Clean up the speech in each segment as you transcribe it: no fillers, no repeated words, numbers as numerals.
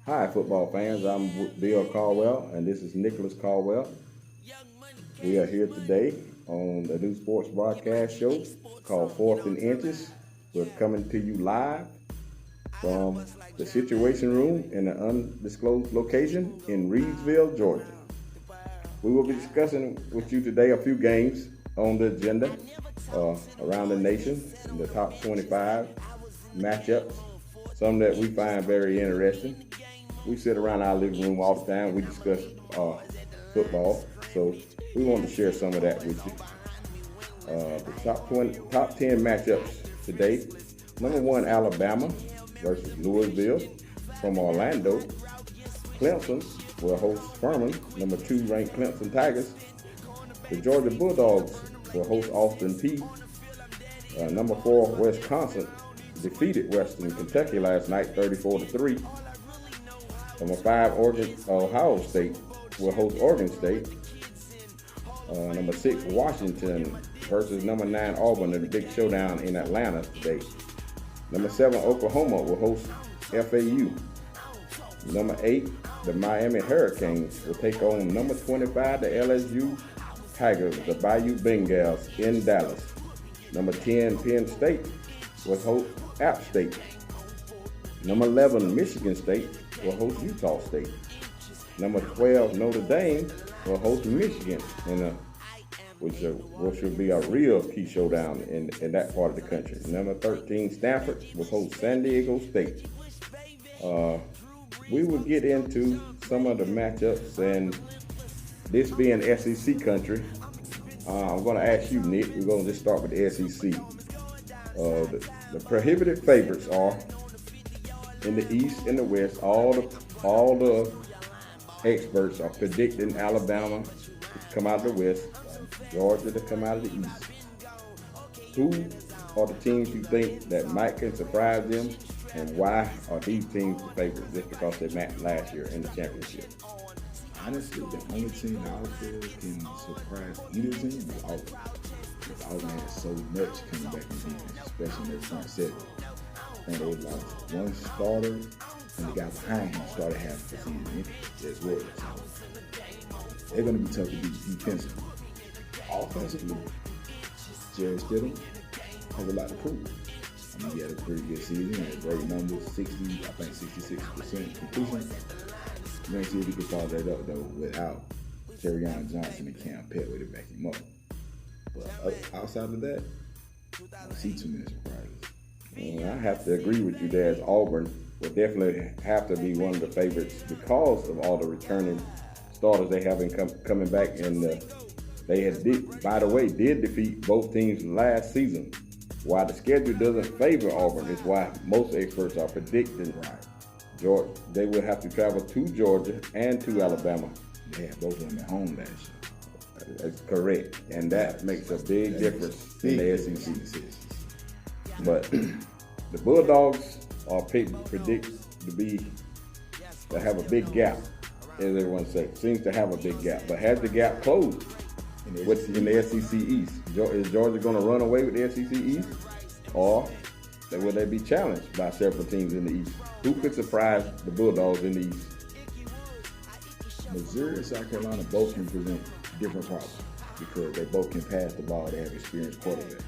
Hi, football fans. I'm Bill Carwell, and this is Nicholas Carwell. We are here today on the new sports broadcast show called Fourth and Inches. We're coming to you live from the Situation Room in an undisclosed location in Reedsville, Georgia. We will be discussing with you today a few games on the agenda around the nation in the top 25 matchups, some that we find very interesting. We sit around our living room all the time. We discuss football, so we want to share some of that with you. The top 10 matchups today. Number one, Alabama versus Louisville. From Orlando, Clemson will host Furman. Number two, ranked Clemson Tigers. The Georgia Bulldogs will host Austin Peay. Number four, Wisconsin defeated Western Kentucky last night, 34-3. Number five, Ohio State will host Oregon State. Number six, Washington versus number nine, Auburn in the big showdown in Atlanta today. Number seven, Oklahoma will host FAU. Number eight, the Miami Hurricanes will take on number 25, the LSU Tigers, the Bayou Bengals in Dallas. Number 10, Penn State will host App State. Number 11, Michigan State will host Utah State. Number 12, Notre Dame will host Michigan, which will be a real key showdown in that part of the country. Number 13, Stanford will host San Diego State. We will get into some of the matchups, and this being SEC country, I'm going to ask you, Nick. We're going to just start with the SEC. The prohibited favorites are in the East and the West. All the experts are predicting Alabama to come out of the West, Georgia to come out of the East. Who are the teams you think that might can surprise them, and why are these teams the favorites? Just because they met last year in the championship? Honestly, the only team that I feel can surprise either team is Auburn. Because Auburn had so much coming back in defense, especially in their front seven. I think they lost one starter, and the guy behind him started half the season as well. So they're going to be tough to beat defensively. Offensively, Jared Stidham has a lot to prove. I mean, he had a pretty good season, had great numbers, 66% completion. We're going to see if he can follow that up, though, without Kerryon Johnson and Cam Petway to back him up. But outside of that, I don't see too many surprises. I have to agree with you there, as Auburn will definitely have to be one of the favorites because of all the returning starters they have coming back. And they by the way, did defeat both teams last season. While the schedule doesn't favor Auburn, is why most experts are predicting they will have to travel to Georgia and to Alabama. They had both of them at home last year. That's correct, and that makes a big difference in the SEC. But the Bulldogs are predicted to have a big gap, as everyone says. Seems to have a big gap, but has the gap closed in the SEC East? Is Georgia going to run away with the SEC East, or will they be challenged by several teams in the East? Who could surprise the Bulldogs in the East? Missouri and South Carolina both can present different problems because they both can pass the ball. They have experienced quarterbacks.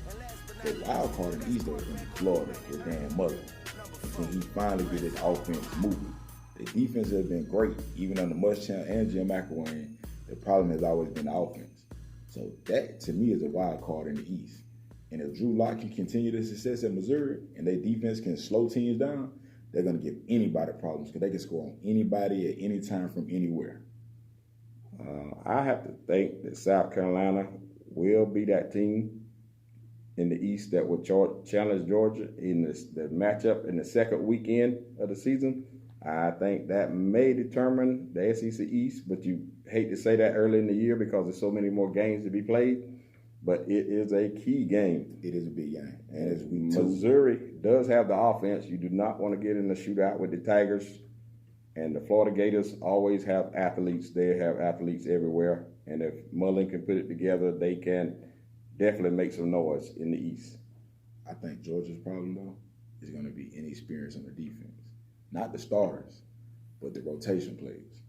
The wild card in the East, though, is going to be Florida with Dan Mullen. When he finally get his offense moving. The defense has been great, even under Muschamp and Jim McElwain. The problem has always been the offense. So that, to me, is a wild card in the East. And if Drew Lock can continue the success at Missouri and their defense can slow teams down, they're going to give anybody problems because they can score on anybody at any time from anywhere. I have to think that South Carolina will be that team in the East that will challenge Georgia in the matchup in the second weekend of the season. I think that may determine the SEC East, but you hate to say that early in the year because there's so many more games to be played. But it is a key game. It is a big game. And as Missouri does have the offense, you do not want to get in a shootout with the Tigers. And the Florida Gators always have athletes. They have athletes everywhere. And if Mullen can put it together, they can definitely make some noise in the East. I think Georgia's problem, though, is going to be inexperience on the defense. Not the starters, but the rotation players.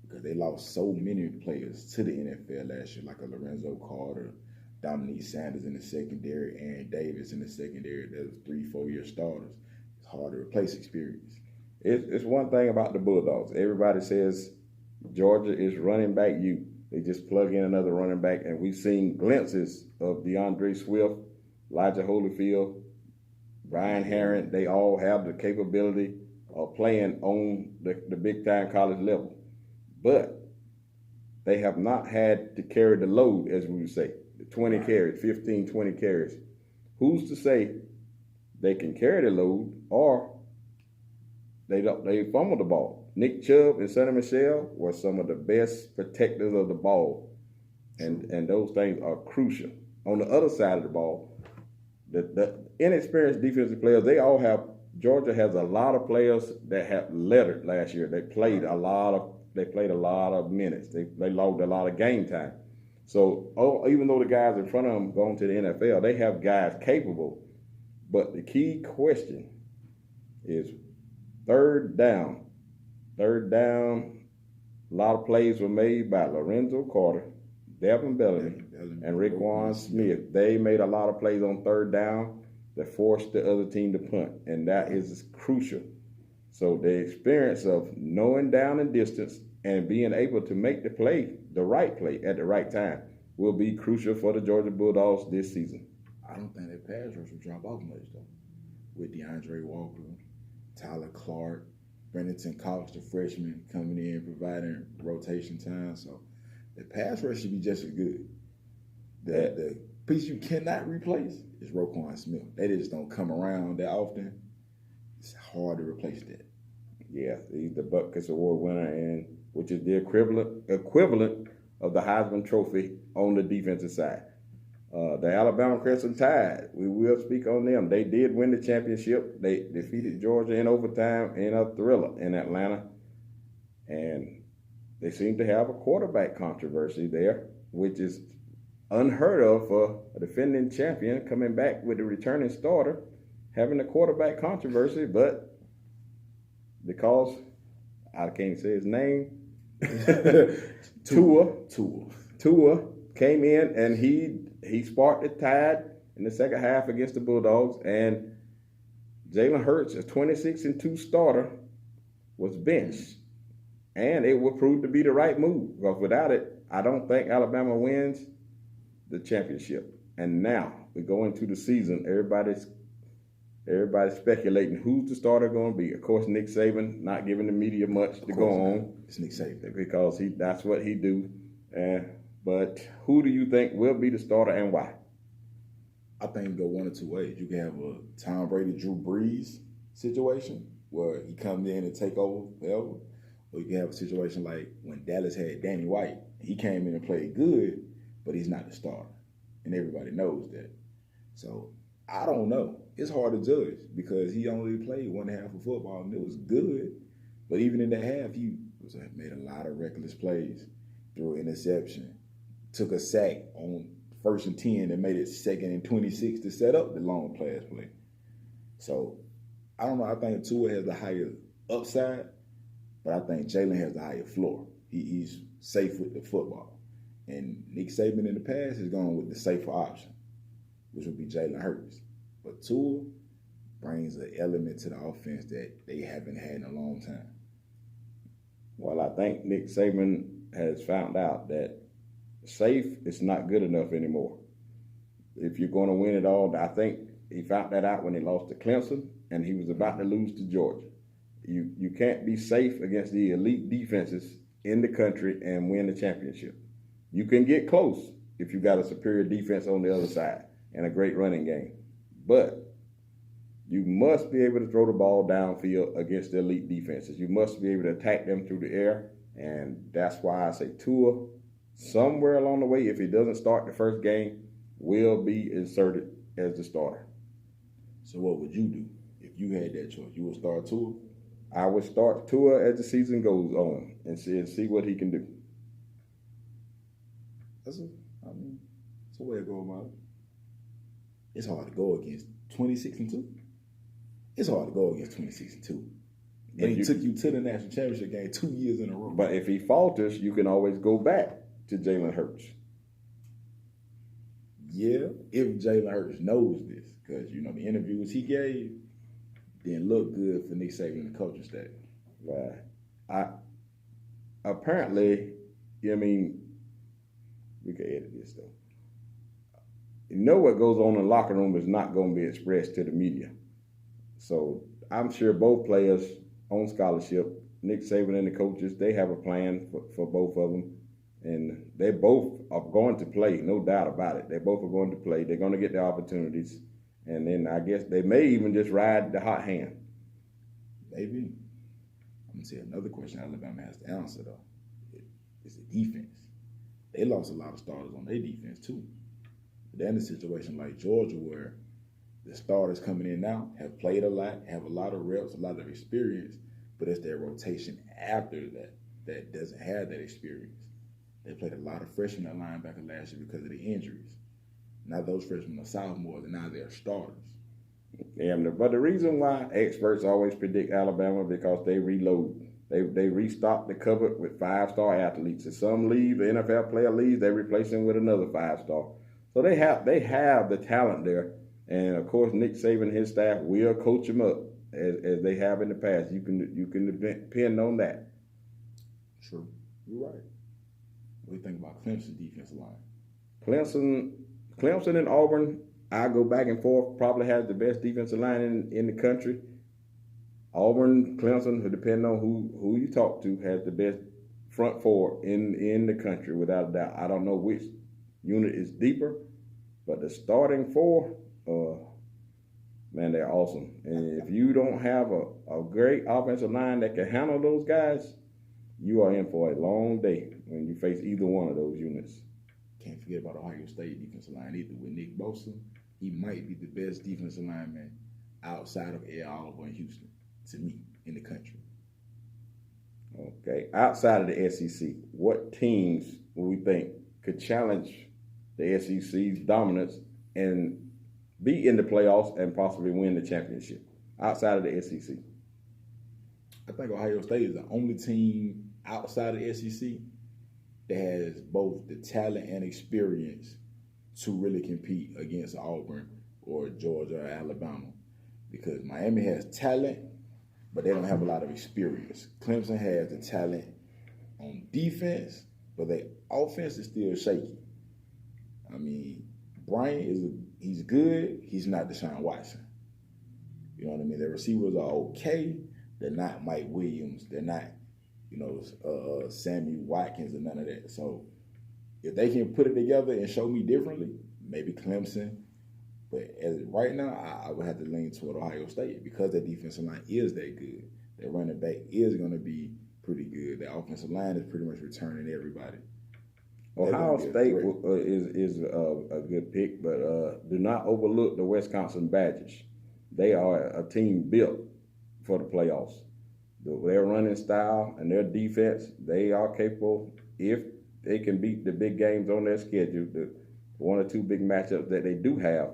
Because they lost so many players to the NFL last year, like a Lorenzo Carter, Dominique Sanders in the secondary, Aaron Davis in the secondary. Those 3-4 year starters. It's hard to replace experience. It's one thing about the Bulldogs. Everybody says Georgia is running back you. They just plug in another running back, and we've seen glimpses of DeAndre Swift, Elijah Holyfield, Brian Herron. They all have the capability of playing on the big-time college level. But they have not had to carry the load, as we would say, the 20 carries, 15, 20 carries. Who's to say they can carry the load or they fumble the ball? Nick Chubb and Sonny Michel were some of the best protectors of the ball, and those things are crucial. On the other side of the ball, the inexperienced defensive players, Georgia has a lot of players that have lettered last year. They played a lot of minutes. They logged a lot of game time. So even though the guys in front of them going to the NFL, they have guys capable. But the key question is third down. Third down, a lot of plays were made by Lorenzo Carter, Devin Bellamy, and Raekwon Smith. They made a lot of plays on third down that forced the other team to punt, and that is crucial. So the experience of knowing down and distance and being able to make the right play at the right time will be crucial for the Georgia Bulldogs this season. I don't think that pass rush will drop off much, though. With DeAndre Walker, Tyler Clark, Brenton Cox, the freshman, coming in, providing rotation time. So the pass rush should be just as good. The piece you cannot replace is Raekwon Smith. They just don't come around that often. It's hard to replace that. Yeah, he's the Butkus Award winner, and which is the equivalent of the Heisman Trophy on the defensive side. The Alabama Crimson Tide, we will speak on them. They did win the championship. They defeated Georgia in overtime in a thriller in Atlanta. And they seem to have a quarterback controversy there, which is unheard of for a defending champion coming back with a returning starter, having a quarterback controversy. But because I can't say his name, Tua came in and he sparked the tide in the second half against the Bulldogs, and Jalen Hurts, a 26-2 starter, was benched. And it would prove to be the right move, because without it, I don't think Alabama wins the championship. And now we go into the season, everybody's speculating who's the starter going to be. Of course, Nick Saban not giving the media much to go on. It's Nick Saban because that's what he do. But who do you think will be the starter and why? I think it go one or two ways. You can have a Tom Brady, Drew Brees situation where he comes in and take over forever. Or you can have a situation like when Dallas had Danny White. He came in and played good, but he's not the starter. And everybody knows that. So I don't know. It's hard to judge because he only played one half of football and it was good. But even in that half, he made a lot of reckless plays, threw an interception, took a sack on 1st and 10 and made it 2nd and 26 to set up the long pass play. So I don't know. I think Tua has the higher upside, but I think Jalen has the higher floor. He's safe with the football. And Nick Saban in the past is going with the safer option, which would be Jalen Hurts. But Tua brings an element to the offense that they haven't had in a long time. Well, I think Nick Saban has found out that safe is not good enough anymore. If you're going to win it all, I think he found that out when he lost to Clemson and he was about to lose to Georgia. You can't be safe against the elite defenses in the country and win the championship. You can get close if you got a superior defense on the other side and a great running game. But you must be able to throw the ball downfield against the elite defenses. You must be able to attack them through the air, and that's why I say Tua, somewhere along the way, if he doesn't start the first game, will be inserted as the starter. So what would you do if you had that choice? You would start Tua? I would start Tua as the season goes on and see what he can do. That's a way of going about it. It's hard to go against 26-2. It's hard to go against 26-2. And he took you to the national championship game 2 years in a row. But if he falters, you can always go back to Jalen Hurts. Yeah, if Jalen Hurts knows this, because the interviews he gave didn't look good for Nick Saban and the coaching staff. Right. Apparently, we can edit this though. What goes on in the locker room is not going to be expressed to the media. So I'm sure both players on scholarship, Nick Saban and the coaches, they have a plan for both of them. And they both are going to play, no doubt about it. They both are going to play. They're going to get the opportunities. And then I guess they may even just ride the hot hand. Maybe. I'm going to say another question Alabama has to answer, though. It's the defense. They lost a lot of starters on their defense, too. But they're in a situation like Georgia where the starters coming in now have played a lot, have a lot of reps, a lot of experience, but it's their rotation after that doesn't have that experience. They played a lot of freshmen at linebacker last year because of the injuries. Now those freshmen are sophomores, and now they're starters. Yeah, but the reason why experts always predict Alabama because they reload. They restock the cupboard with 5-star athletes. If some leave, the NFL player leaves, they replace him with another 5-star. So they have the talent there. And of course, Nick Saban and his staff will coach them up as they have in the past. You can depend on that. True. You're right. What do you think about Clemson's defensive line? Clemson and Auburn, I go back and forth, probably has the best defensive line in the country. Auburn, Clemson, depending on who you talk to, has the best front four in the country, without a doubt. I don't know which unit is deeper, but the starting four, man, they're awesome. And if you don't have a great offensive line that can handle those guys, you are in for a long day when you face either one of those units. Can't forget about Ohio State defensive line either. With Nick Bosa, he might be the best defensive lineman outside of Ed Oliver and Houston, to me, in the country. Okay, outside of the SEC, what teams will we think could challenge the SEC's dominance and be in the playoffs and possibly win the championship outside of the SEC? I think Ohio State is the only team outside of the SEC that has both the talent and experience to really compete against Auburn or Georgia or Alabama. Because Miami has talent, but they don't have a lot of experience. Clemson has the talent on defense, but their offense is still shaky. Bryant he's good. He's not Deshaun Watson. You know what I mean? Their receivers are okay. They're not Mike Williams. They're not, Sammy Watkins or none of that. So if they can put it together and show me differently, maybe Clemson. But as right now, I would have to lean toward Ohio State because their defensive line is that good. Their running back is going to be pretty good. Their offensive line is pretty much returning everybody. Ohio State is a good pick, but do not overlook the Wisconsin Badgers. They are a team built for the playoffs. Their running style and their defense, they are capable, if they can beat the big games on their schedule, the one or two big matchups that they do have,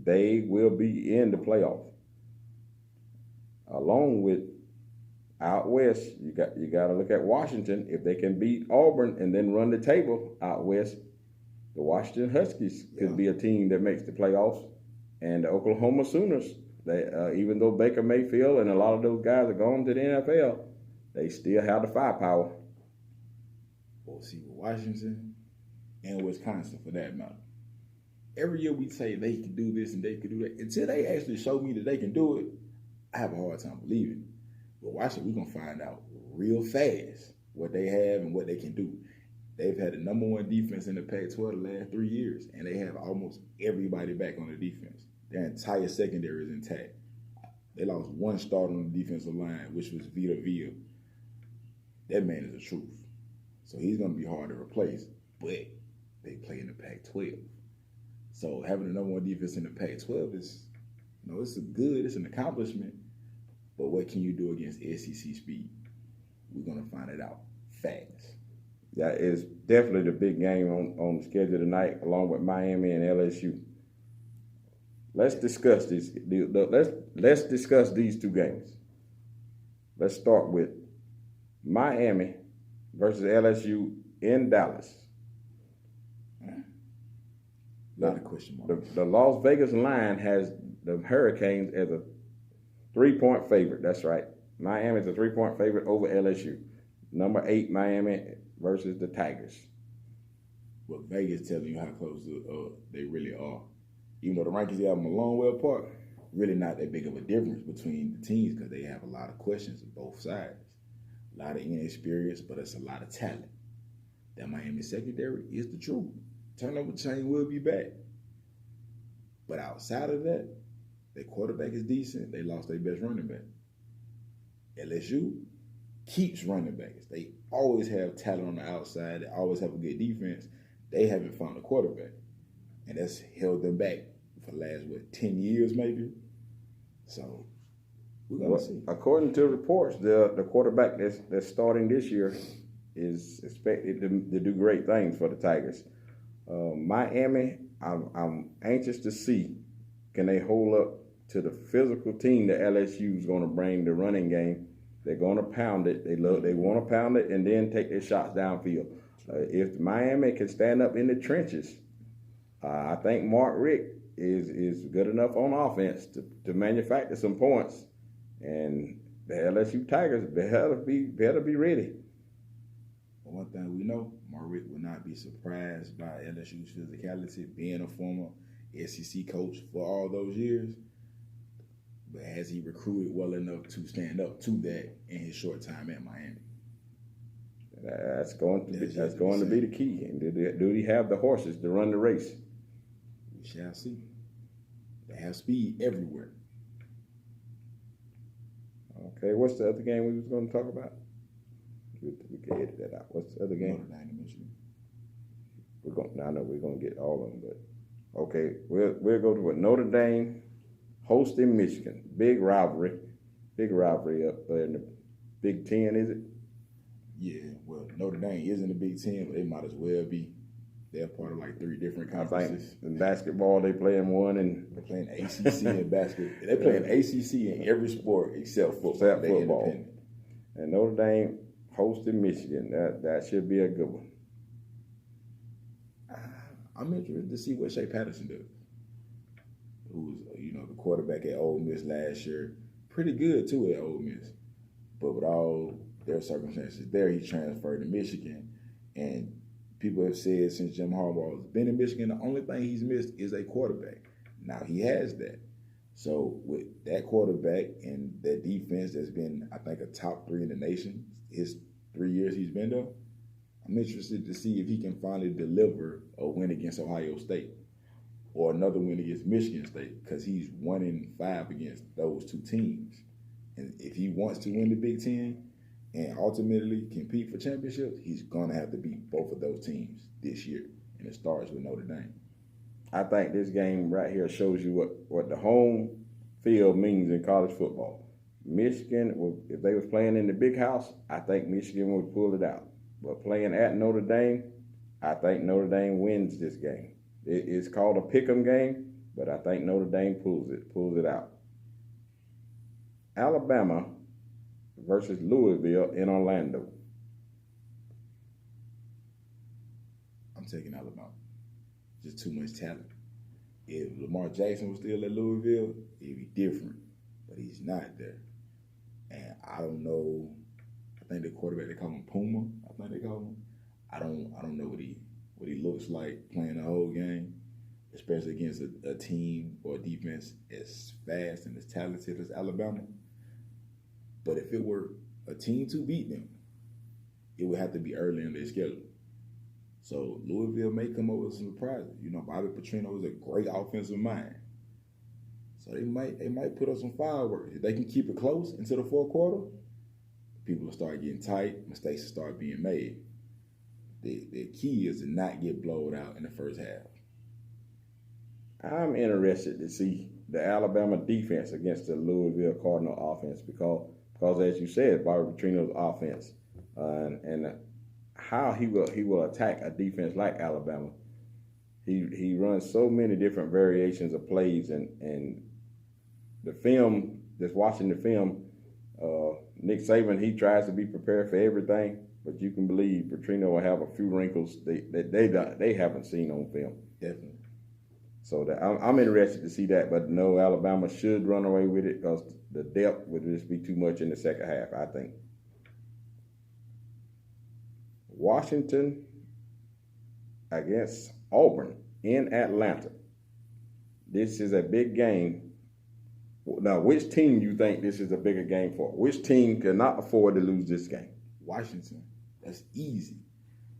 they will be in the playoffs. Along with out west, you got to look at Washington. If they can beat Auburn and then run the table out west, the Washington Huskies could be a team that makes the playoffs. And the Oklahoma Sooners, even though Baker Mayfield and a lot of those guys are gone to the NFL, they still have the firepower. Well, see, Washington and Wisconsin, for that matter, every year we say they can do this and they can do that. Until they actually show me that they can do it, I have a hard time believing. But Washington, we're going to find out real fast what they have and what they can do. They've had the number one defense in the Pac-12 the last 3 years, and they have almost everybody back on the defense. Their entire secondary is intact. They lost one starter on the defensive line, which was Vita Vea. That man is the truth. So he's going to be hard to replace, but they play in the Pac-12. So having the number one defense in the Pac-12 is, it's an accomplishment. But what can you do against SEC speed? We're going to find it out fast. That is definitely the big game on the schedule tonight, along with Miami and LSU. Let's discuss this. Let's discuss these two games. Let's start with Miami versus LSU in Dallas. A lot of question marks. The Las Vegas line has the Hurricanes as a 3-point favorite. That's right. Miami is a 3-point favorite over LSU. Number 8, Miami versus the Tigers. Well, Vegas telling you how close they really are. Even though the rankings have them a long way apart, really not that big of a difference between the teams because they have a lot of questions on both sides. A lot of inexperience, but it's a lot of talent. That Miami secondary is the truth. Turnover chain will be back. But outside of that, their quarterback is decent. They lost their best running back. LSU keeps running backs. They always have talent on the outside. They always have a good defense. They haven't found a quarterback. And that's held them back for the last, 10 years maybe? So, we're going to see. According to reports, the quarterback that's starting this year is expected to do great things for the Tigers. Miami, I'm anxious to see, can they hold up to the physical team that LSU is going to bring the running game. They're going to pound it. They want to pound it and then take their shots downfield. If Miami can stand up in the trenches, I think Mark Richt is good enough on offense to manufacture some points. And the LSU Tigers better be ready. But one thing we know, Mark Richt will not be surprised by LSU's physicality, being a former SEC coach for all those years. But has he recruited well enough to stand up to that in his short time at Miami? That's going to be the key. And do he have the horses to run the race? We shall see. They have speed everywhere. Okay, what's the other game we was going to talk about? We can edit that out. What's the other game? Notre Dame, Michigan. I know we're going to get all of them, but okay, we'll go to Notre Dame hosting Michigan. Big rivalry up there in the Big Ten, is it? Yeah, well, Notre Dame is in the Big Ten, but they might as well be. They're part of like 3 different conferences. I think in basketball they play in one, and they're playing ACC in basketball. They play in ACC in every sport except football. And Notre Dame hosting Michigan. That should be a good one. I'm interested to see what Shea Patterson does. Who was, the quarterback at Ole Miss last year. Pretty good, too, at Ole Miss. But with all their circumstances there, he transferred to Michigan. And people have said since Jim Harbaugh has been in Michigan, the only thing he's missed is a quarterback. Now he has that. So with that quarterback and that defense that's been, I think, a top 3 in the nation, his 3 years he's been there, I'm interested to see if he can finally deliver a win against Ohio State or another win against Michigan State, because he's 1-5 against those 2 teams. And if he wants to win the Big Ten and ultimately compete for championships, he's going to have to beat both of those teams this year. And it starts with Notre Dame. I think this game right here shows you what the home field means in college football. Michigan, if they was playing in the big house, I think Michigan would pull it out. But playing at Notre Dame, I think Notre Dame wins this game. It's called a pick'em game, but I think Notre Dame pulls it out. Alabama versus Louisville in Orlando. I'm taking Alabama. Just too much talent. If Lamar Jackson was still at Louisville, it'd be different. But he's not there. And I don't know. I think the quarterback, they call him Puma. I think they call him. I don't know what he looks like playing the whole game, especially against a team or a defense as fast and as talented as Alabama. But if it were a team to beat them, it would have to be early in their schedule. So Louisville may come up with some surprises. Bobby Petrino is a great offensive mind. So they might put up some fireworks. If they can keep it close into the fourth quarter, people will start getting tight, mistakes will start being made. The key is to not get blown out in the first half. I'm interested to see the Alabama defense against the Louisville Cardinal offense because as you said, Bobby Petrino's offense and how he will attack a defense like Alabama. He runs so many different variations of plays, and the film, just watching the film, Nick Saban, he tries to be prepared for everything, but you can believe Petrino will have a few wrinkles that they haven't seen on film. Definitely. So that I'm interested to see that, but no, Alabama should run away with it because the depth would just be too much in the second half, I think. Washington against Auburn in Atlanta. This is a big game. Now, which team do you think this is a bigger game for? Which team cannot afford to lose this game? Washington. That's easy.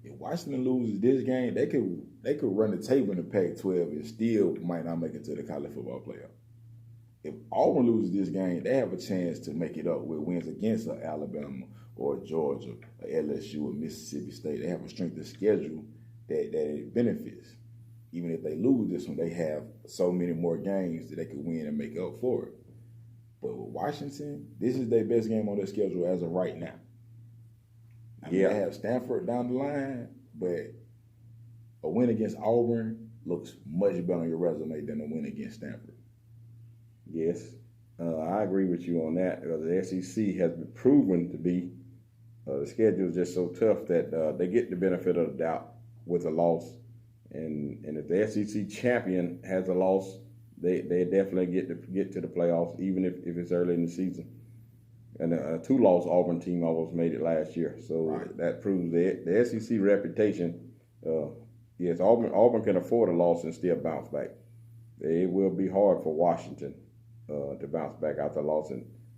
If Washington loses this game, they could run the table in the Pac-12 and still might not make it to the college football playoff. If Auburn loses this game, they have a chance to make it up with wins against Alabama or Georgia or LSU or Mississippi State. They have a strength of schedule that it benefits. Even if they lose this one, they have so many more games that they could win and make up for it. But with Washington, this is their best game on their schedule as of right now. They have Stanford down the line, but a win against Auburn looks much better on your resume than a win against Stanford. Yes, I agree with you on that because the SEC has been proven to be, the schedule is just so tough that they get the benefit of the doubt with a loss. And if the SEC champion has a loss, they definitely get to the playoffs, even if it's early in the season. And a two-loss Auburn team almost made it last year, so that proves the SEC reputation. Yes, Auburn can afford a loss and still bounce back. It will be hard for Washington to bounce back after a loss,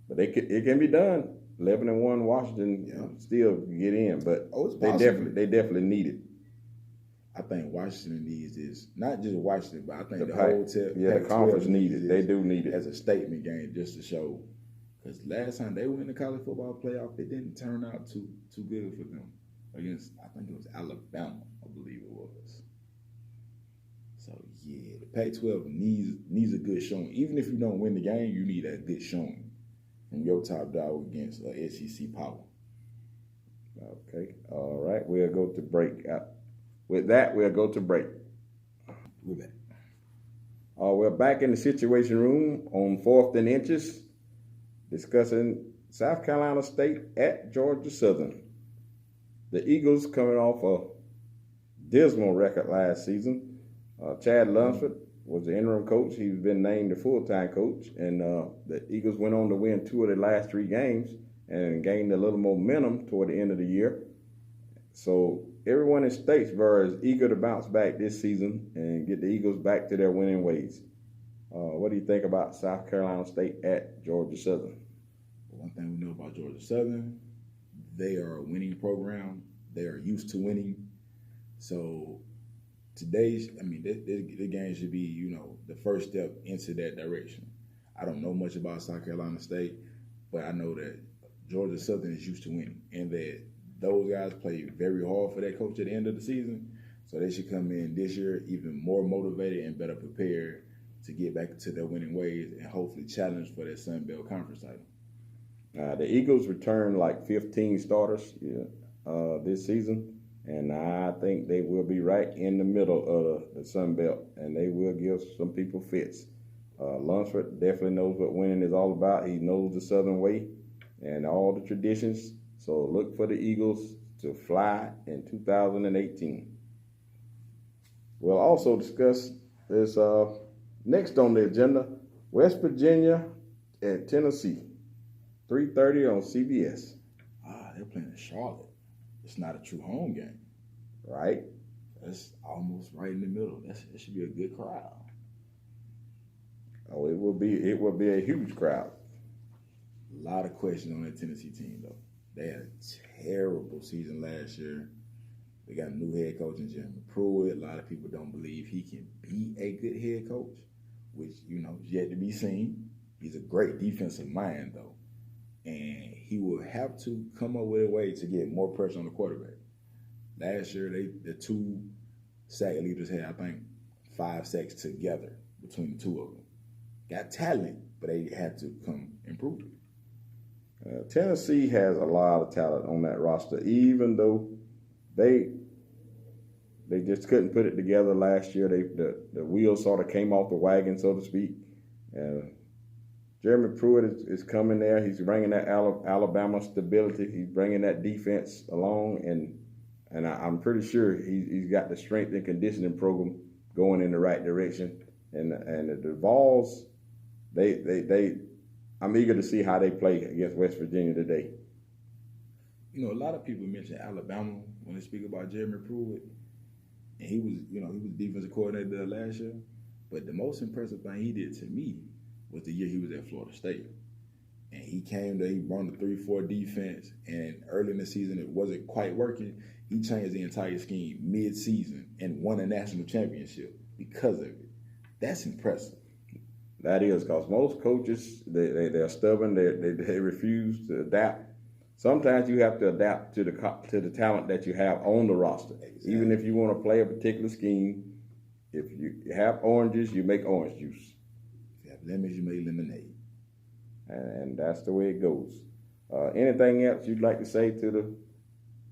but it can be done. 11-1 Washington still get in, but they definitely need it. I think Washington needs this, not just Washington, but I think the whole the conference needs it. They do need it as a statement game, just to show. Because last time they were in the college football playoff, it didn't turn out too good for them against, I think it was Alabama, I believe it was. So yeah, the Pac-12 needs a good showing. Even if you don't win the game, you need a good showing from your top dog against SEC power. Okay, all right, we'll go to break. With that, we'll go to break. We're back. We're back in the Situation Room on 4th and Inches, discussing South Carolina State at Georgia Southern. The Eagles coming off a dismal record last season. Chad Lunsford was the interim coach. He's been named the full-time coach, and the Eagles went on to win 2 of their last 3 games and gained a little momentum toward the end of the year. So everyone in Statesboro is eager to bounce back this season and get the Eagles back to their winning ways. What do you think about South Carolina State at Georgia Southern? One thing we know about Georgia Southern, they are a winning program. They are used to winning. So this game should be, the first step into that direction. I don't know much about South Carolina State, but I know that Georgia Southern is used to winning, and that those guys play very hard for that coach at the end of the season. So they should come in this year even more motivated and better prepared to get back to their winning ways and hopefully challenge for that Sun Belt Conference title. The Eagles returned like 15 starters this season, and I think they will be right in the middle of the Sun Belt, and they will give some people fits. Lunsford definitely knows what winning is all about. He knows the Southern way and all the traditions. So look for the Eagles to fly in 2018. We'll also discuss this next on the agenda, West Virginia and Tennessee, 3:30 on CBS. They're playing in Charlotte. It's not a true home game. Right? That's almost right in the middle. It should be a good crowd. Oh, it will be a huge crowd. A lot of questions on that Tennessee team, though. They had a terrible season last year. They got a new head coach in Jeremy Pruitt. A lot of people don't believe he can be a good head coach, which, is yet to be seen. He's a great defensive mind, though. And he will have to come up with a way to get more pressure on the quarterback. Last year, the 2 sack leaders had, I think, 5 sacks together between the 2 of them. Got talent, but they had to come improve it. Tennessee has a lot of talent on that roster, even though they just couldn't put it together last year. The wheels sort of came off the wagon, so to speak. Jeremy Pruitt is coming there. He's bringing that Alabama stability. He's bringing that defense along, and I'm pretty sure he's got the strength and conditioning program going in the right direction. And the Vols, I'm eager to see how they play against West Virginia today. You know, a lot of people mention Alabama when they speak about Jeremy Pruitt, and he was defensive coordinator there last year. But the most impressive thing he did to me was the year he was at Florida State. And he came there, he run the 3-4 defense, and early in the season it wasn't quite working. He changed the entire scheme mid-season and won a national championship because of it. That's impressive. That is, because most coaches, they're stubborn, they refuse to adapt. Sometimes you have to adapt to the talent that you have on the roster. Exactly. Even if you want to play a particular scheme, if you have oranges, you make orange juice. If you have lemons, you make lemonade. And that's the way it goes. Anything else you'd like to say to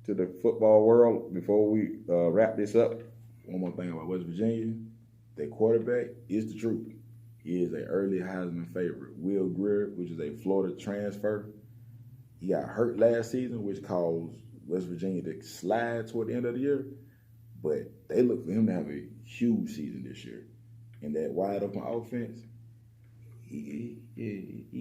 the football world before we wrap this up? One more thing about West Virginia. Their quarterback is the truth. He is an early Heisman favorite. Will Greer, which is a Florida transfer. He got hurt last season, which caused West Virginia to slide toward the end of the year. But they look for him to have a huge season this year. And that wide open offense, he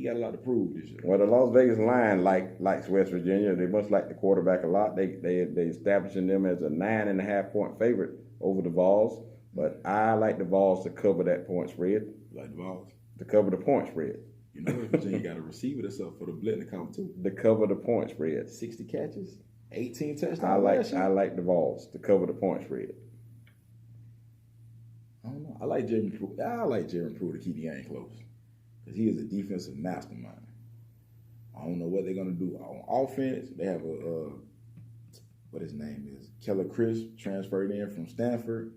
got a lot to prove this year. Well, the Las Vegas line likes West Virginia. They must like the quarterback a lot. They establishing them as a 9.5 point favorite over the Vols. But I like the Vols to cover that point spread. You like the Vols? To cover the point spread. You know, West Virginia got a receiver that's up for the Blitnikoff too. To cover the point spread. 60 catches, 18 touchdowns. I like the Vols to cover the point spread. I don't know. I like Jeremy Pruitt. I like Jeremy Pruitt to keep the game close because he is a defensive mastermind. I don't know what they're gonna do on offense. They have what his name is, Keller Crisp, transferred in from Stanford.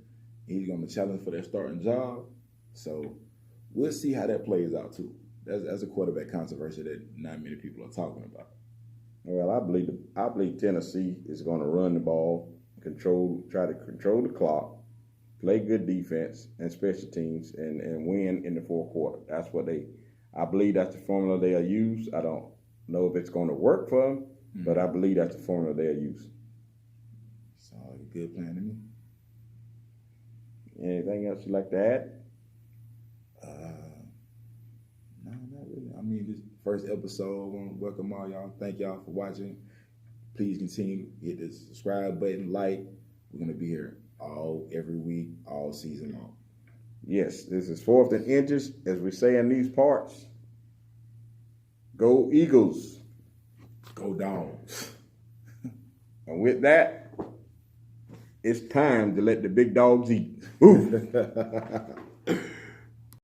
He's gonna challenge for their starting job. So we'll see how that plays out too. That's a quarterback controversy that not many people are talking about. Well, I believe Tennessee is going to run the ball, try to control the clock, play good defense and special teams, and win in the fourth quarter. I believe that's the formula they'll use. I don't know if it's going to work for them, but I believe that's the formula they'll use. Sounds like a good plan to me. Anything else you'd like to add? No, not really. I mean, this first episode, I want to welcome all y'all. Thank y'all for watching. Please continue to hit the subscribe button, like. We're going to be here every week, all season long. Yes, this is 4th and Inches. As we say in these parts, go Eagles. Go Dogs. And with that, it's time to let the big dogs eat. Ooh.